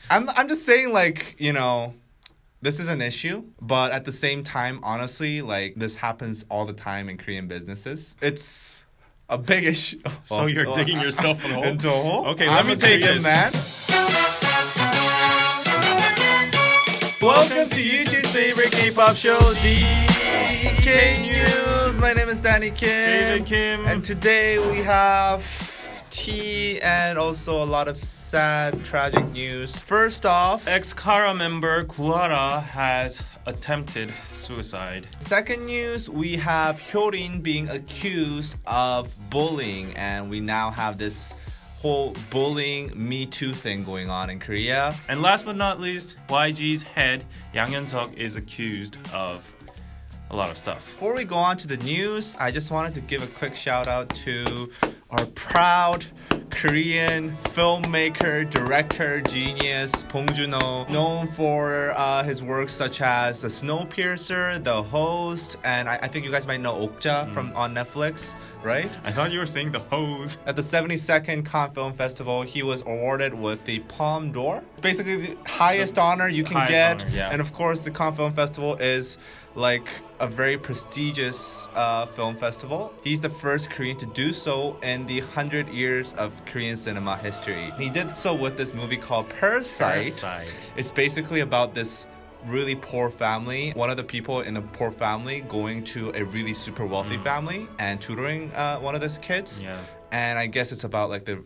I'm just saying, like, you know, this is an issue, but at the same time, honestly, like, this happens all the time in Korean businesses. It's a big issue. So you're digging yourself a hole? Into a hole? Okay, I'm let me a take Korean this. man. Welcome to YouTube's favorite K-pop show, DK News. My name is Danny Kim. David Kim. And today we have tea and also a lot of sad, tragic news. First off, Ex-Kara member Goo Hara has attempted suicide. second news, we have Hyolyn being accused of bullying, and we now have this whole bullying Me Too thing going on in Korea. And last but not least, YG's head, Yang Hyun-suk, is accused of a lot of stuff. Before we go on to the news, I just wanted to give a quick shout out to our proud Korean filmmaker, director, genius, Bong Joon-ho, known for his works such as The Snowpiercer, The Host, and I think you guys might know Okja from on Netflix, right? I thought you were saying the hose. At the 72nd Cannes Film Festival, he was awarded with the Palme d'Or. Basically, the highest honor you can get. Honor, yeah. And of course, the Cannes Film Festival is like a very prestigious film festival. He's the first Korean to do so in the 100 years of Korean cinema history. He did so with this movie called Parasite. It's basically about this really poor family. One of the people in the poor family going to a really super wealthy family and tutoring one of those kids. Yeah. And I guess it's about like the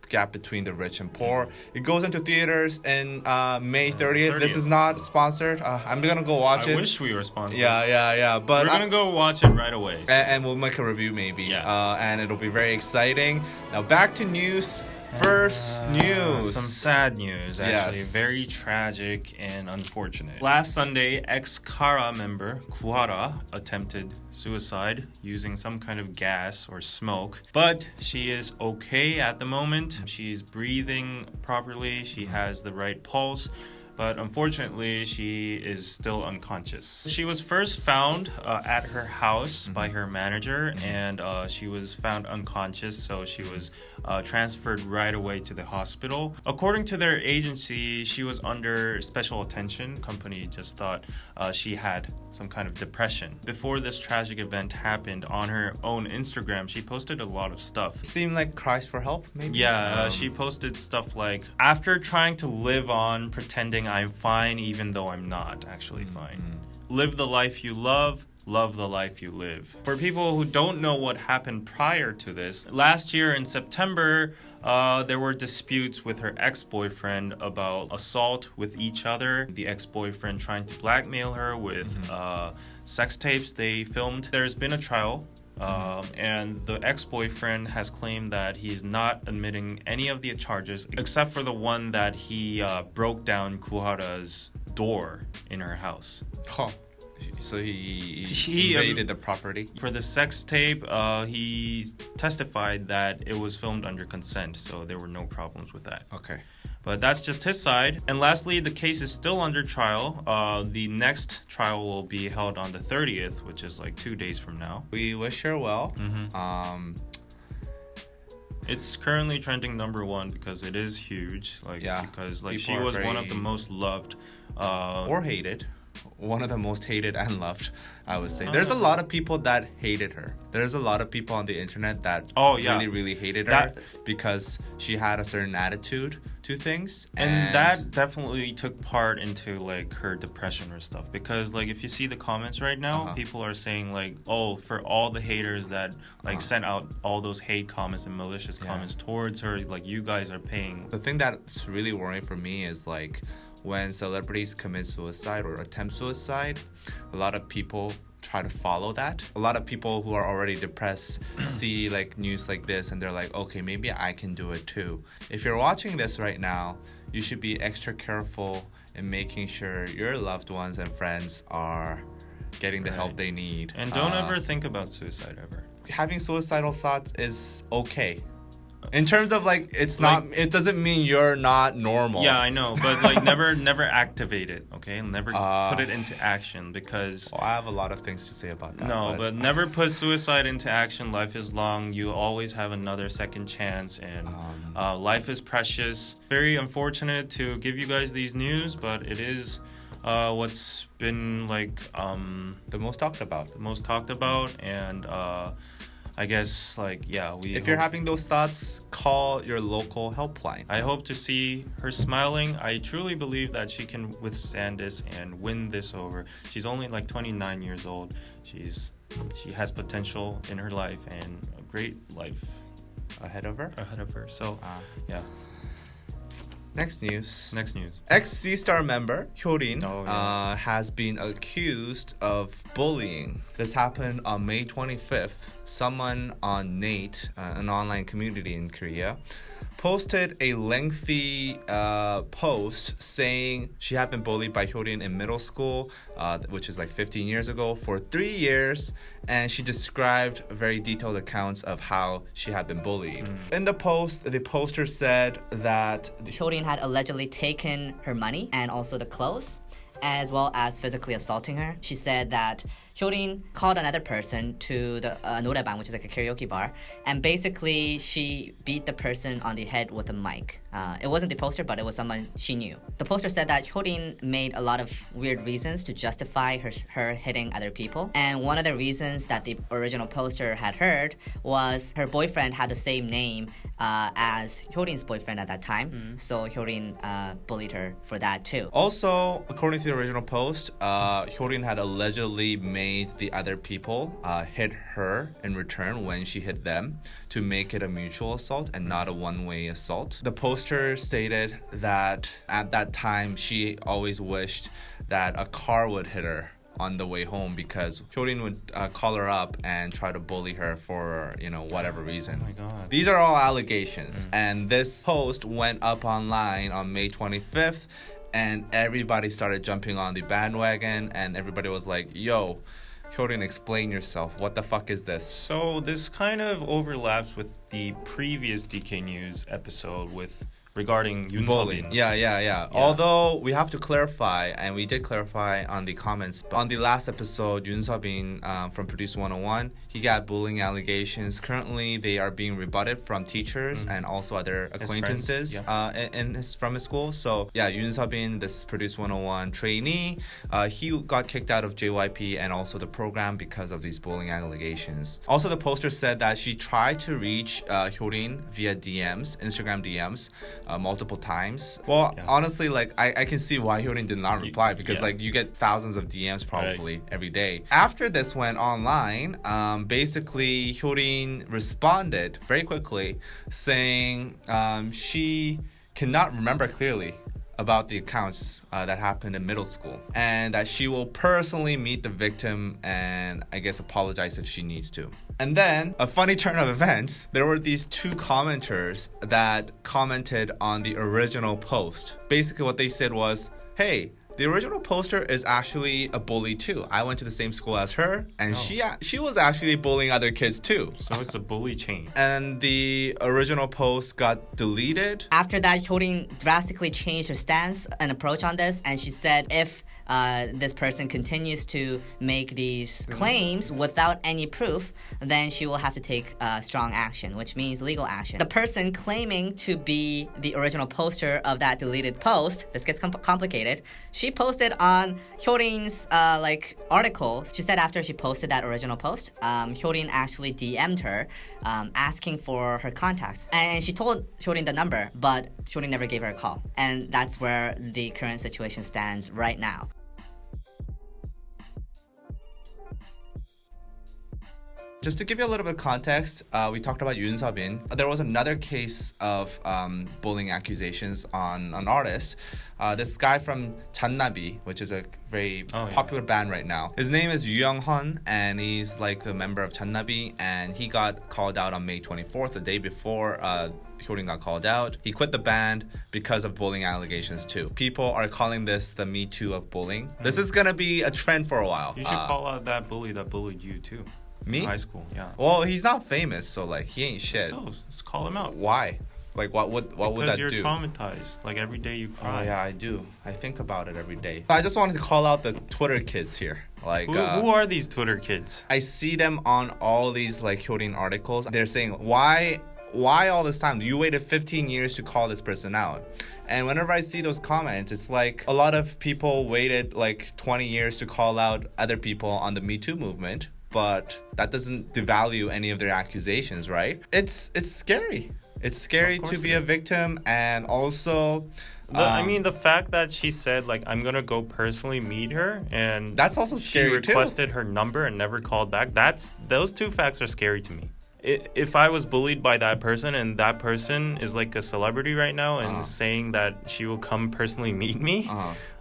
gap between the rich and poor. It goes into theaters in May 30th. This is not sponsored. I'm gonna go watch it. I wish we were sponsored. Yeah. But we're gonna go watch it right away. and we'll make a review maybe. Yeah. And it'll be very exciting. Now back to news. First news. Some sad news, actually. Yes. Very tragic and unfortunate. Last Sunday, ex-Kara member Goo Hara attempted suicide using some kind of gas or smoke. But she is okay at the moment. She's breathing properly. She has the right pulse. But unfortunately, she is still unconscious. She was first found at her house by her manager, and she was found unconscious, so she was transferred right away to the hospital. According to their agency, she was under special attention. Company just thought she had some kind of depression. Before this tragic event happened, on her own Instagram, she posted a lot of stuff. Seemed like cries for help, maybe? Yeah, she posted stuff like, after trying to live on, pretending I'm fine even though I'm not actually fine. Live the life you love the life you live. For people who don't know what happened prior to this, last year in September, there were disputes with her ex-boyfriend about assault with each other. The ex-boyfriend trying to blackmail her with sex tapes they filmed. There's been a trial. And the ex-boyfriend has claimed that he's not admitting any of the charges except for the one that he broke down Goo Hara's door in her house. Huh. So he invaded the property. For the sex tape, he testified that it was filmed under consent, so there were no problems with that. Okay. But that's just his side. And lastly, the case is still under trial. The next trial will be held on the 30th, which is like 2 days from now. We wish her well. It's currently trending #1 because it is huge. Because she was one of the most loved or hated. One of the most hated and loved, I would say. There's a lot of people that hated her. There's a lot of people on the internet that really hated her because she had a certain attitude to things. And that definitely took part into like her depression or stuff. Because like if you see the comments right now, people are saying like, oh, for all the haters that like sent out all those hate comments and malicious comments towards her, like you guys are paying. The thing that's really worrying for me is like when celebrities commit suicide or attempt suicide, a lot of people try to follow that. A lot of people who are already depressed see like news like this and they're like, okay, maybe I can do it too. If you're watching this right now, you should be extra careful in making sure your loved ones and friends are getting the help they need. And don't ever think about suicide ever. Having suicidal thoughts is okay. In terms of like, it's not. It doesn't mean you're not normal. Yeah, I know, but like never activate it. Okay, never put it into action because. Well, I have a lot of things to say about that. No, but never put suicide into action. Life is long. You always have another second chance, and life is precious. Very unfortunate to give you guys these news, but it is what's been like the most talked about. The most talked about, and I guess like if you're having those thoughts, call your local helpline. I hope to see her smiling. I truly believe that she can withstand this and win this over. She's only like 29 years old. She has potential in her life and a great life ahead of her. So yeah. Next news. Ex-C-Star member Hyolyn has been accused of bullying. This happened on May 25th. Someone on Nate, an online community in Korea, posted a lengthy post saying she had been bullied by Hyolyn in middle school, which is like 15 years ago, for 3 years, and she described very detailed accounts of how she had been bullied. In the post, the poster said that Hyolyn had allegedly taken her money and also the clothes, as well as physically assaulting her. She said that Hyolyn called another person to the 노래방, which is like a karaoke bar, and basically she beat the person on the head with a mic. It wasn't the poster, but it was someone she knew. The poster said that Hyolyn made a lot of weird reasons to justify her hitting other people, and one of the reasons that the original poster had heard was her boyfriend had the same name as Hyolyn's boyfriend at that time, so Hyolyn bullied her for that too. Also, according to the original post, Hyolyn had allegedly made the other people hit her in return when she hit them to make it a mutual assault and not a one-way assault. The poster stated that at that time she always wished that a car would hit her on the way home because Hyolyn would call her up and try to bully her for, whatever reason. Oh my God. These are all allegations. And this post went up online on May 25th, and everybody started jumping on the bandwagon, and everybody was like, yo, Hyolyn, explain yourself. What the fuck is this? So this kind of overlaps with the previous DK News episode regarding Yoon bullying. Yeah. Although we have to clarify, and we did clarify on the comments, but on the last episode, Yoon Seo-bin from Produce 101, he got bullying allegations. Currently, they are being rebutted from teachers and also other acquaintances from his school. So yeah, Yoon Seo-bin, this Produce 101 trainee, he got kicked out of JYP and also the program because of these bullying allegations. Also, the poster said that she tried to reach Hyolyn via DMs, Instagram DMs, multiple times. Well, honestly, like I can see why Hyolyn did not reply because like you get thousands of DMs probably every day. After this went online, basically Hyolyn responded very quickly saying she cannot remember clearly about the accounts that happened in middle school, and that she will personally meet the victim and I guess apologize if she needs to. And then, a funny turn of events, there were these two commenters that commented on the original post. Basically what they said was, hey, the original poster is actually a bully too. I went to the same school as her, and she was actually bullying other kids too. So it's a bully chain. And the original post got deleted. After that, Hyolyn drastically changed her stance and approach on this, and she said if this person continues to make these claims without any proof, then she will have to take strong action, which means legal action. The person claiming to be the original poster of that deleted post, this gets complicated, she posted on Hyolyn's article. She said after she posted that original post, Hyolyn actually DM'd her asking for her contacts. And she told Hyolyn the number, but Hyolyn never gave her a call. And that's where the current situation stands right now. Just to give you a little bit of context, we talked about Yoon Seo-bin. There was another case of bullying accusations on an artist. This guy from Channabi, which is a very popular band right now. His name is Yoo Young-hun, and he's like a member of Channabi, and he got called out on May 24th, the day before Hyolyn got called out. He quit the band because of bullying allegations too. People are calling this the Me Too of bullying. This is gonna be a trend for a while. You should call out that bully that bullied you too. Me? In high school, yeah. Well, he's not famous, so like he ain't shit. So, let's call him out. Why? Like what would that Because do? you're traumatized. Like every day you cry. Oh yeah, I do. I think about it every day. I just wanted to call out the Twitter kids here. Like Who are these Twitter kids? I see them on all these like Hyolyn articles. They're saying why all this time? You waited 15 years to call this person out. And whenever I see those comments, it's like a lot of people waited like 20 years to call out other people on the Me Too movement, but that doesn't devalue any of their accusations, right? It's scary. It's scary to be a victim, and also I mean, the fact that she said, like, I'm going to go personally meet her, and that's also scary, she requested her number and never called back. Those two facts are scary to me. If I was bullied by that person, and that person is like a celebrity right now and saying that she will come personally meet me,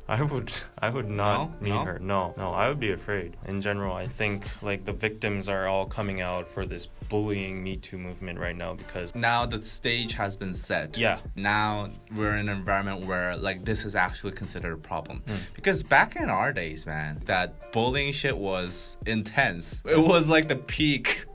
I would not meet her. No, I would be afraid. In general, I think like the victims are all coming out for this bullying Me Too movement right now because now the stage has been set. Yeah. Now we're in an environment where like this is actually considered a problem. Because back in our days, man, that bullying shit was intense. It was like the peak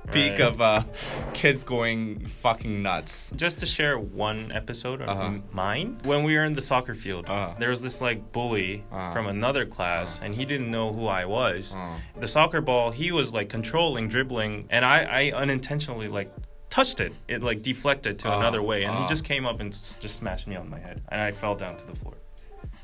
of kids going fucking nuts. Just to share one episode of mine, when we were in the soccer field, there was this like bully from another class, and he didn't know who I was. The soccer ball, he was like controlling, dribbling, and I unintentionally like touched it. It like deflected to another way, and he just came up and just smashed me on my head, and I fell down to the floor.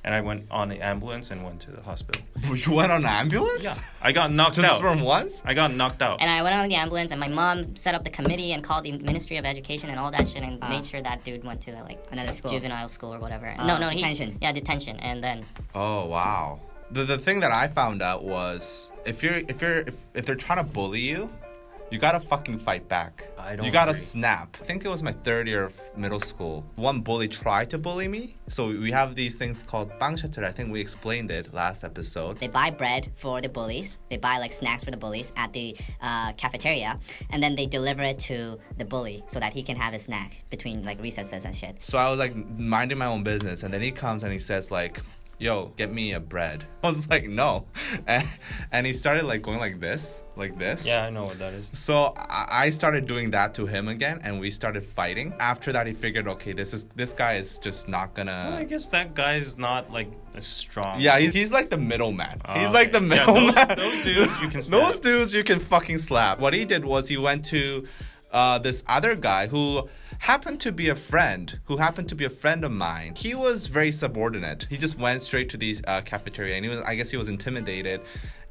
And I went on the ambulance and went to the hospital. You went on an ambulance? Yeah. I got knocked out. Just from once? I got knocked out. And I went on the ambulance, and my mom set up the committee and called the Ministry of Education and all that shit and made sure that dude went to like another school, juvenile school or whatever. Detention. Detention. And then. Oh wow. The thing that I found out was if they're trying to bully you, you gotta fucking fight back. You gotta agree. snap. I think it was my third year of middle school. One bully tried to bully me. So we have these things called bangshatter. I think we explained it last episode. They buy bread for the bullies. They buy like snacks for the bullies at the cafeteria, and then they deliver it to the bully so that he can have his snack between like recesses and shit. So I was like minding my own business, and then he comes and he says like, yo, get me a bread. I was like, no. And he started like going like this. Yeah, I know what that is. So I started doing that to him again, and we started fighting. After that, he figured, okay, this guy is just not gonna... Well, I guess that guy is not like as strong. Yeah, he's like the middleman. He's like the middleman. Those dudes you can slap. Those dudes you can fucking slap. What he did was he went to this other guy who happened to be a friend of mine. He was very subordinate. He just went straight to the cafeteria, and I guess he was intimidated.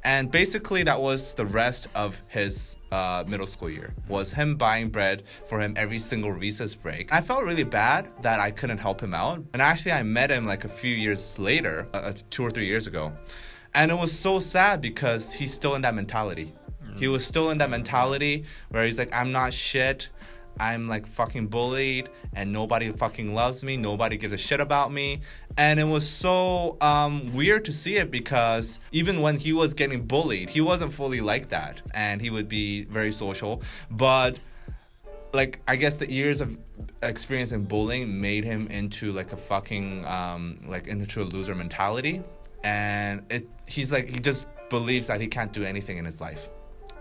And basically that was the rest of his middle school year, was him buying bread for him every single recess break. I felt really bad that I couldn't help him out. And actually I met him like a few years later, 2 or 3 years ago. And it was so sad because he's still in that mentality. He was still in that mentality where he's like, I'm not shit. I'm like fucking bullied and nobody fucking loves me. Nobody gives a shit about me. And it was so weird to see it because even when he was getting bullied, he wasn't fully like that. And he would be very social. But like, I guess the years of experience in bullying made him into like a fucking, into a loser mentality. And he just believes that he can't do anything in his life.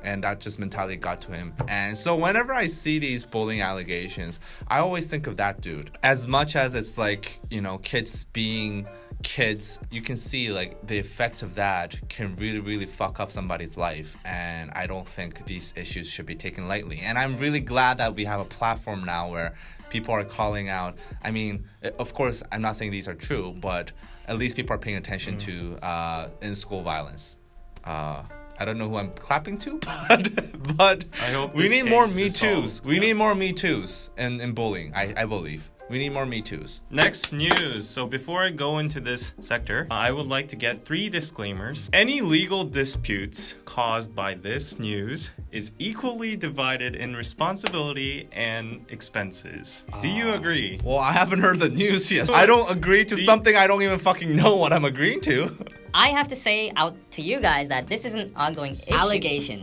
And that just mentality got to him. And so whenever I see these bullying allegations, I always think of that dude. As much as it's like, kids being kids, you can see like the effect of that can really, really fuck up somebody's life. And I don't think these issues should be taken lightly. And I'm really glad that we have a platform now where people are calling out. I mean, of course, I'm not saying these are true, but at least people are paying attention to in-school violence. I don't know who I'm clapping to, but I hope we need more Me Too's. We need more Me Too's in bullying, I believe. We need more Me Too's. Next news. So before I go into this sector, I would like to get 3 disclaimers. Any legal disputes caused by this news is equally divided in responsibility and expenses. Do you agree? Well, I haven't heard the news yet. I don't agree to something I don't even fucking know what I'm agreeing to. I have to say out to you guys that this is an ongoing issue.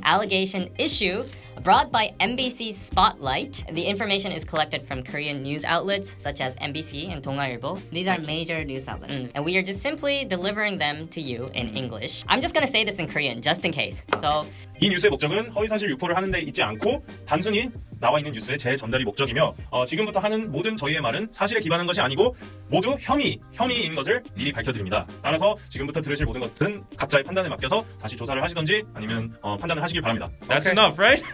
Allegation issue brought by MBC's Spotlight. The information is collected from Korean news outlets such as MBC and 동아일보. These are major news outlets. And we are just simply delivering them to you in English. I'm just gonna say this in Korean just in case. So 이 뉴스의 목적은 허위사실 유포를 하는 데 있지 않고 단순히 나와 있는 뉴스의 재전달이 목적이며 지금부터 하는 모든 저희의 말은 사실에 기반한 것이 아니고 모두 혐의인 것을 미리 밝혀드립니다. 따라서 지금부터 들으실 모든 것은 각자의 판단에 맡겨서 다시 조사를 하시던지 아니면 판단을 하시길 바랍니다. That's Okay. enough, right?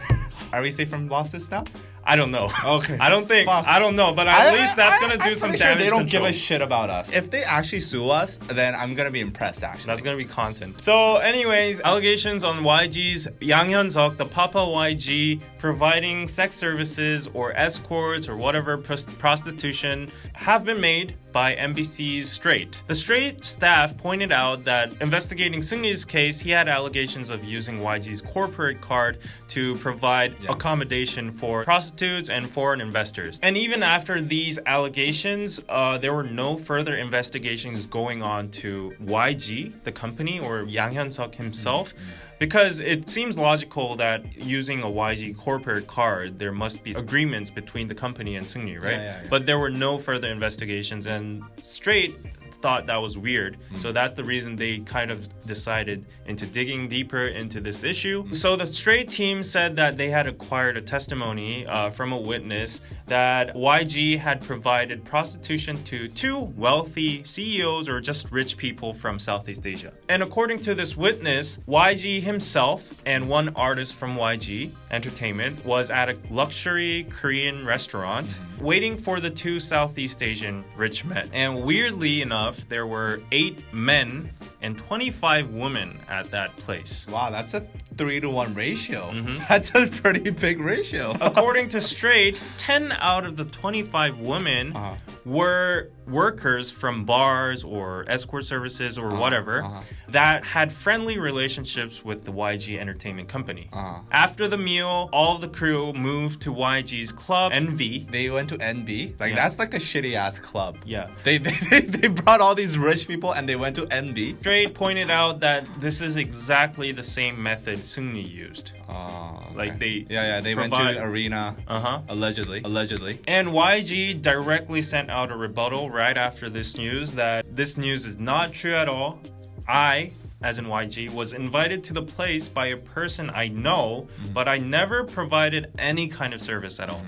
Are we safe from lawsuits now? I don't know. Okay. I don't think. Fuck. I don't know, but at least that's gonna do I'm some pretty sure damage they don't control. give a shit about us. If they actually sue us, then I'm gonna be impressed. Actually, That's gonna be content. So, anyways, allegations on YG's Yang Hyun-suk, the Papa YG, providing sex services or escorts or whatever prostitution have been made by MBC's Straight. The Straight staff pointed out that investigating Seungri's case, he had allegations of using YG's corporate card to provide accommodation for prostitutes and foreign investors. And even after these allegations, there were no further investigations going on to YG, the company, or Yang Hyun-suk himself. Because it seems logical that using a YG corporate card, there must be agreements between the company and Seungri, right? Yeah. But there were no further investigations, and Straight thought that was weird. So that's the reason they kind of decided into digging deeper into this issue. So the Straight team said that they had acquired a testimony from a witness that YG had provided prostitution to two wealthy CEOs or just rich people from Southeast Asia. And according to this witness, YG himself and one artist from YG Entertainment was at a luxury Korean restaurant waiting for the two Southeast Asian rich men. And weirdly enough, there were 8 men and 25 women at that place. wow, that's a 3-to-1 ratio. That's a pretty big ratio. According to Straight, 10 out of the 25 women were workers from bars or escort services or whatever that had friendly relationships with the YG Entertainment Company. After the meal, all of the crew moved to YG's club, NV. They went to NB. Like Yeah. that's like a shitty ass club. Yeah. They brought all these rich people and they went to NB. Straight pointed out that this is exactly the same method Seungri used. Like they they went to provide- the arena. Allegedly. And YG directly sent out a rebuttal right after this news that this news is not true at all. I, as in YG, was invited to the place by a person I know, but I never provided any kind of service at all.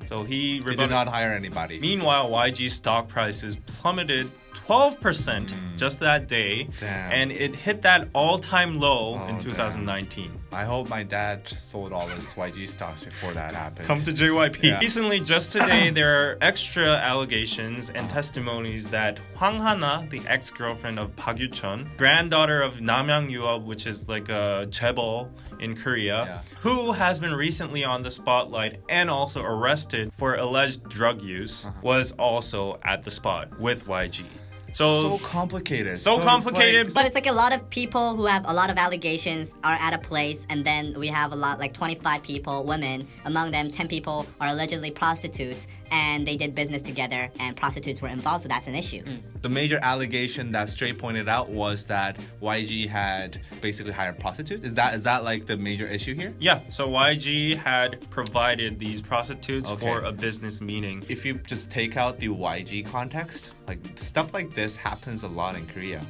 So he They rebutted. did not hire anybody. Meanwhile, YG's stock prices plummeted 12% just that day, Damn. and it hit that all-time low in Oh, 2019. I hope my dad sold all his YG stocks before that happened. Come to JYP. Yeah. Recently, just today, there are extra allegations and testimonies that Hwang Hana, the ex-girlfriend of Park Yu-chun, granddaughter of Namyang Yuop, which is like a chaebol in Korea, who has been recently on the spotlight and also arrested for alleged drug use, was also at the spot with YG. So complicated. So it's complicated. But it's like a lot of people who have a lot of allegations are at a place, and then we have a lot, like 25 people, women. Among them, 10 people are allegedly prostitutes, and they did business together, and prostitutes were involved, so that's an issue. the major allegation that Straight pointed out was that YG had basically hired prostitutes. Is that like the major issue here? Yeah, so YG had provided these prostitutes Okay. for a business meeting. If you just take out the YG context, like stuff like this happens a lot in Korea,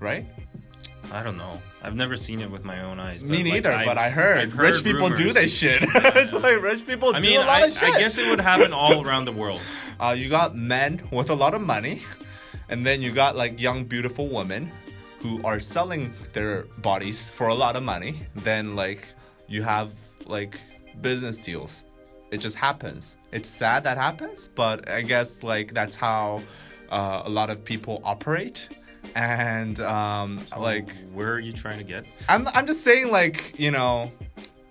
right? I don't know. I've never seen it with my own eyes. Me like, neither, but I heard, I've rich people do rumors. this shit. It's like rich people I do mean, a lot of shit. I guess it would happen all around the world. You got men with a lot of money, and then you got like young, beautiful women who are selling their bodies for a lot of money. Then like you have like business deals. It just happens. It's sad that happens, but I guess like that's how a lot of people operate. And like Where are you trying to get? I'm just saying, like, you know,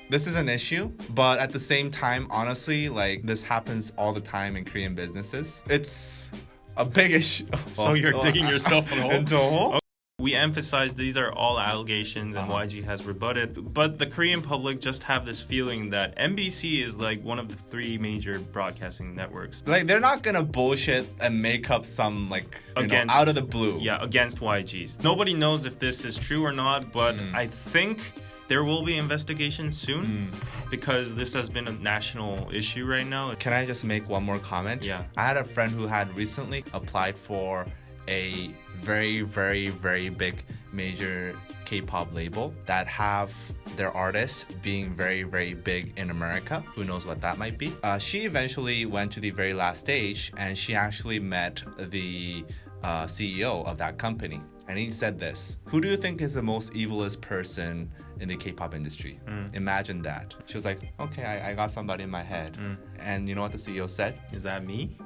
this is an issue, but at the same time, honestly, like this happens all the time in Korean businesses. It's a big issue. So you're digging yourself in a hole? into a hole? We emphasize these are all allegations and YG has rebutted, but the Korean public just have this feeling that MBC is like one of the 3 major broadcasting networks. Like, they're not gonna bullshit and make up some, like, Against- out of the blue. Yeah, against YGs. Nobody knows if this is true or not, but I think there will be investigation soon because this has been a national issue right now. Can I just make one more comment? Yeah. I had a friend who had recently applied for a very, very, very big major K-pop label that have their artists being very, very big in America. Who knows what that might be? She eventually went to the very last stage and she actually met the CEO of that company. And he said this: who do you think is the most evilest person in the K-pop industry? Imagine that. She was like, okay, I got somebody in my head. And you know what the CEO said? Is that me?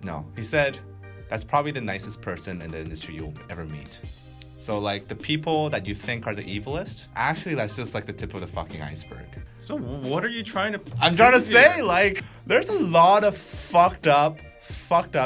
No. He said, that's probably the nicest person in the industry you'll ever meet. So, like, the people that you think are the evilest, actually, that's just like the tip of the fucking iceberg. So what are you trying to... I'm trying to prove here? say, like, there's a lot of fucked up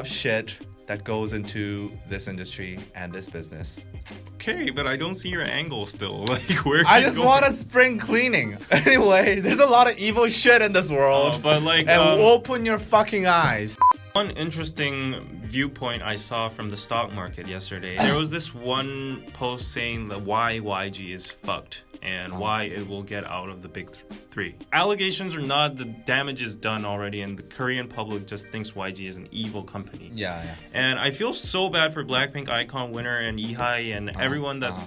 shit that goes into this industry and this business. Okay, but I don't see your angle still. Like, where? I just want to spring cleaning. Anyway, there's a lot of evil shit in this world. but like, and open your fucking eyes. One interesting viewpoint I saw from the stock market yesterday, there was this one post saying that why YG is fucked and why it will get out of the big 3. Allegations or not, the damage is done already and the Korean public just thinks YG is an evil company. Yeah. And I feel so bad for Blackpink icon winner and Ihai and everyone that's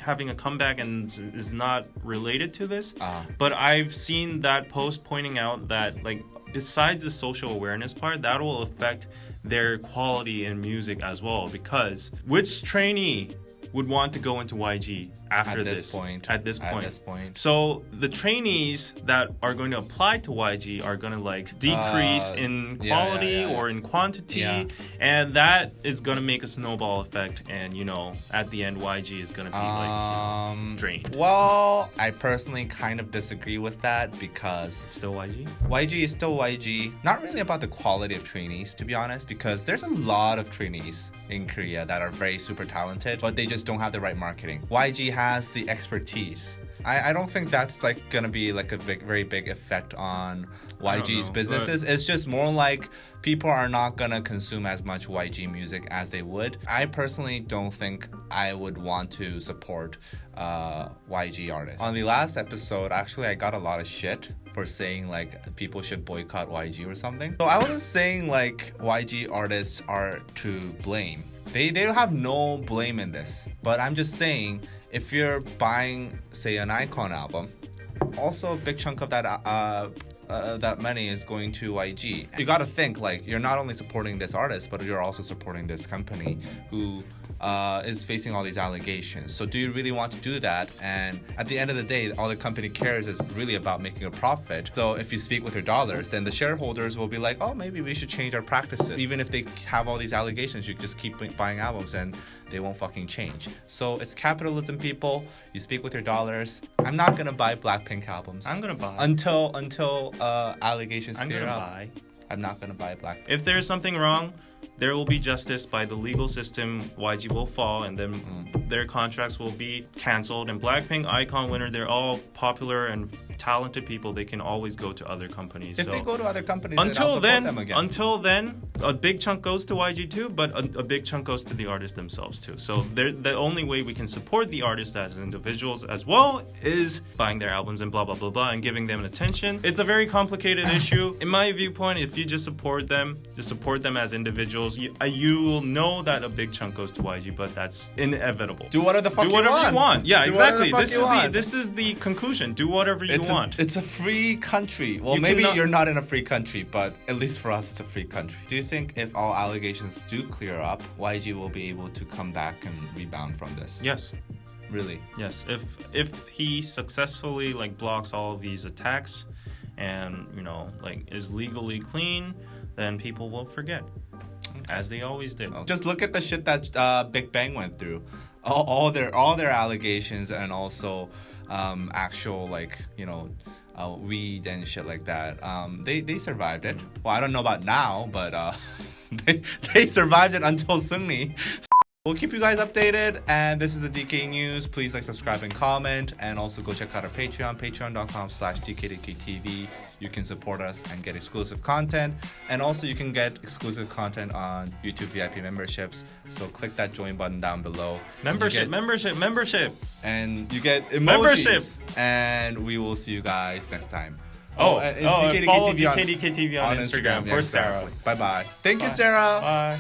having a comeback and is not related to this. But I've seen that post pointing out that, like, besides the social awareness part, that will affect their quality in music as well, because which trainee would want to go into YG after At this point. So the trainees that are going to apply to YG are going to like decrease in quality or in quantity, and that is going to make a snowball effect, and you know, at the end YG is going to be like drained. Well, I personally kind of disagree with that because It's still YG? YG is still YG. Not really about the quality of trainees, to be honest, because there's a lot of trainees in Korea that are very super talented, but they just don't have the right marketing. YG has the expertise. I don't think that's like gonna be like a very big effect on YG's businesses. It's just more like people are not gonna consume as much YG music as they would. I personally don't think I would want to support YG artists. On the last episode, actually, I got a lot of shit for saying like people should boycott YG or something. So I wasn't saying like YG artists are to blame. They don't have no blame in this. But I'm just saying, if you're buying, say, an iKON album, also a big chunk of that that money is going to YG. You gotta think, like, you're not only supporting this artist, but you're also supporting this company who is facing all these allegations. So do you really want to do that? And at the end of the day, all the company cares is really about making a profit. So if you speak with your dollars, then the shareholders will be like, oh, maybe we should change our practices. Even if they have all these allegations, you just keep buying albums and they won't fucking change. So it's capitalism, people. You speak with your dollars. I'm not gonna buy Blackpink albums. I'm gonna buy. Until allegations I'm clear gonna up. buy. I'm not gonna buy Blackpink. If there's something wrong, there will be justice by the legal system. YG will fall, and then their contracts will be canceled. And Blackpink, iKON winner, they're all popular and talented people. They can always go to other companies. If so they go to other companies, until then, I'll support them again. until then, a big chunk goes to YG too, but a big chunk goes to the artists themselves too. So the only way we can support the artists as individuals as well is buying their albums and blah blah blah blah and giving them attention. It's a very complicated issue. In my viewpoint, if you just support them as individuals, you will know that a big chunk goes to YG, but that's inevitable. Do whatever the fuck you want. Yeah, Do exactly. whatever the fuck This is the conclusion. Do whatever you want. It's a free country. Well, maybe you're not in a free country, but at least for us, it's a free country. Do you think if all allegations do clear up, YG will be able to come back and rebound from this? Yes. Really? Yes. If he successfully like blocks all of these attacks and is legally clean, then people will forget. As they always did. Just look at the shit that Big Bang went through. All their allegations and also actual weed and shit like that. They survived it. Well, I don't know about now, but they survived it until Seungri We'll keep you guys updated, and this is the DK News. Please like, subscribe, and comment, and also go check out our Patreon, patreon.com/DKDKTV. You can support us and get exclusive content, and also you can get exclusive content on YouTube VIP memberships. So click that join button down below. Membership. And you get emojis. Membership. And we will see you guys next time. Follow DKDKTV DKDKTV on Instagram for Yeah, Sarah. Bye-bye. Thank you, Sarah. Bye.